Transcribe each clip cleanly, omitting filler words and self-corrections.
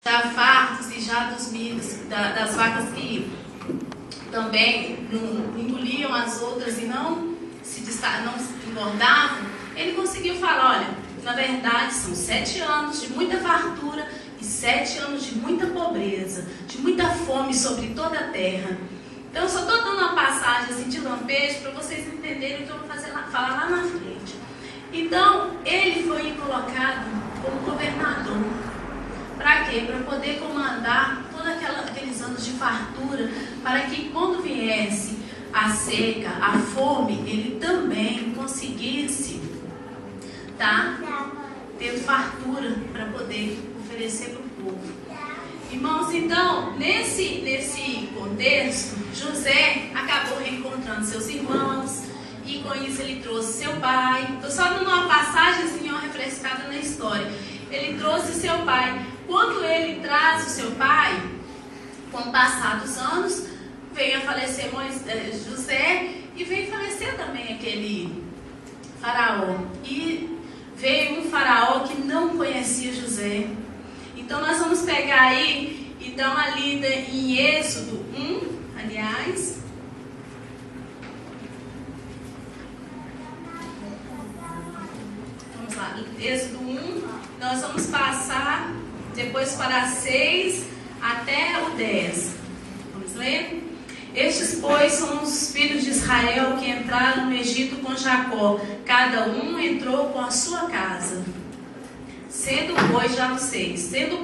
já fartos e já dos milhos, das vacas que também não engoliam as outras e não se engordavam, ele conseguiu falar, olha, na verdade são 7 anos de muita fartura e 7 anos de muita pobreza, de muita fome sobre toda a terra. Então eu só estou dando uma passagem assim, de lampejo para vocês entenderem o que eu vou falar lá na frente. Então ele foi colocado como governador. Para quê? Para poder comandar todos aqueles anos de fartura, para que quando viesse a seca, a fome, ele também conseguisse ter fartura para poder oferecer para o povo. Irmãos, então, nesse contexto, José acabou reencontrando seus irmãos e com isso ele trouxe seu pai. Estou só dando uma passagemzinha, uma refrescada na história. Ele trouxe seu pai. Quando ele traz o seu pai, com o passar dos anos, veio a falecer José e veio falecer também aquele faraó. E veio um faraó que não conhecia José. Então nós vamos pegar aí e dar uma lida em Êxodo 1, aliás. Vamos lá, Êxodo 1, nós vamos passar depois para 6 até o 10. Vamos ler? Estes, pois, são os filhos de Israel que entraram no Egito com Jacó. Cada um entrou com a sua casa. Sendo,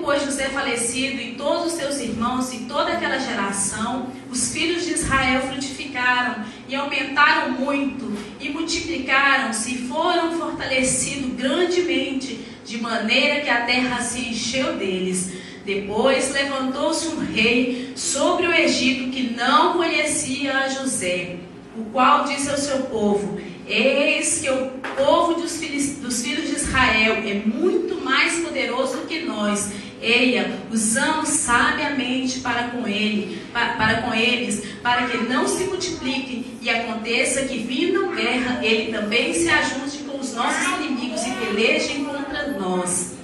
pois, José falecido e todos os seus irmãos e toda aquela geração, os filhos de Israel frutificaram e aumentaram muito e multiplicaram-se e foram fortalecidos grandemente, de maneira que a terra se encheu deles. Depois levantou-se um rei sobre o Egito que não conhecia a José, o qual disse ao seu povo: eis que o povo dos filhos de Israel é muito mais poderoso do que nós. Eia, usamos sabiamente para com eles, para que não se multipliquem e aconteça que, vindo guerra, ele também se ajunte com os nossos inimigos e pelejem contra nós.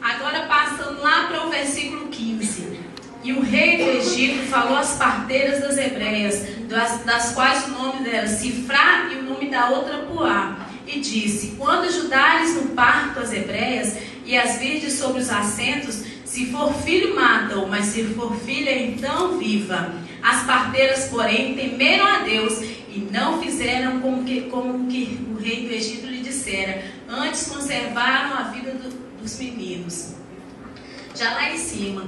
Agora passando lá para o versículo 15. E o rei do Egito falou às parteiras das hebreias, das quais o nome delas Sifrá e o nome da outra Puá, e disse: quando ajudares no parto as hebreias e as virdes sobre os assentos, se for filho, mata-o, mas se for filha, então viva. As parteiras, porém, temeram a Deus e não fizeram como que o rei do Egito lhe dissera, antes conservaram a vida dos meninos. Já lá em cima.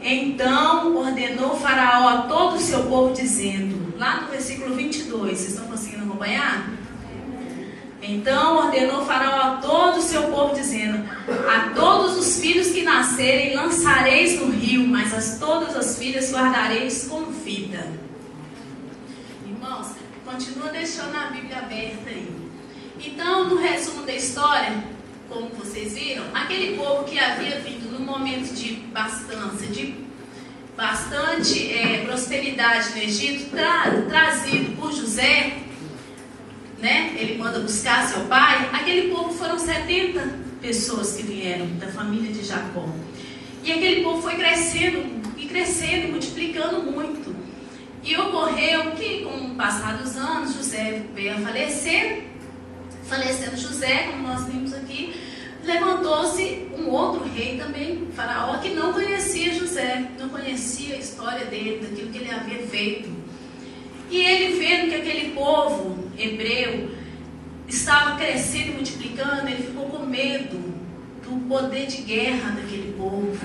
Então ordenou Faraó a todo o seu povo, dizendo, lá no versículo 22, vocês estão conseguindo acompanhar? Então ordenou Faraó a todo o seu povo, dizendo: a todos os filhos que nascerem lançareis no rio, mas a todas as filhas guardareis com vida. Irmãos, continua deixando a Bíblia aberta aí. Então, no resumo da história, como vocês viram, aquele povo que havia vindo num momento de bastante prosperidade no Egito, trazido por José, né? Ele manda buscar seu pai. Aquele povo foram 70 pessoas que vieram da família de Jacó. E aquele povo foi crescendo e multiplicando muito. E ocorreu que, com o passar dos anos, José veio a falecer. Falecendo José, como nós vimos aqui, levantou-se um outro rei também, Faraó, que não conhecia José, não conhecia a história dele, daquilo que ele havia feito. E ele, vendo que aquele povo hebreu estava crescendo e multiplicando, ele ficou com medo do poder de guerra daquele povo.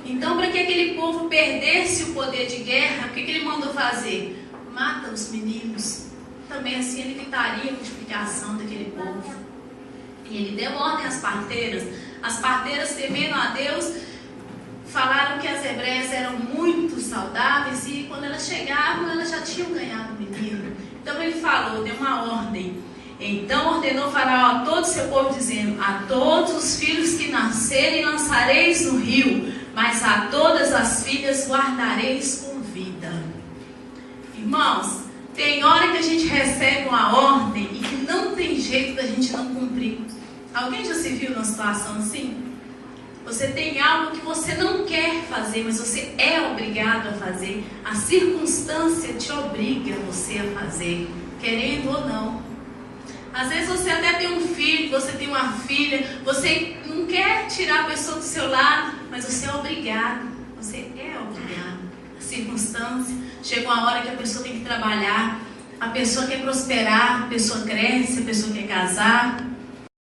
Então, para que aquele povo perdesse o poder de guerra, o que ele mandou fazer? Mata os meninos. Também assim ele evitaria a multiplicação daquele povo. E ele deu ordem às parteiras. As parteiras, temendo a Deus, falaram que as hebreias eram muito saudáveis e quando elas chegavam, elas já tinham ganhado o menino. Então ele falou, deu uma ordem. Então ordenou Faraó a todo o seu povo, dizendo: a todos os filhos que nascerem lançareis no rio, mas a todas as filhas guardareis com vida. Irmãos, tem hora que a gente recebe uma ordem e que não tem jeito da gente não cumprir. Alguém já se viu numa situação assim? Você tem algo que você não fazer, mas você é obrigado a fazer. A circunstância te obriga você a fazer, querendo ou não. Às vezes você até tem um filho, você tem uma filha, você não quer tirar a pessoa do seu lado, mas você é obrigado. Você é obrigado. A circunstância, chega uma hora que a pessoa tem que trabalhar, a pessoa quer prosperar, a pessoa cresce, a pessoa quer casar.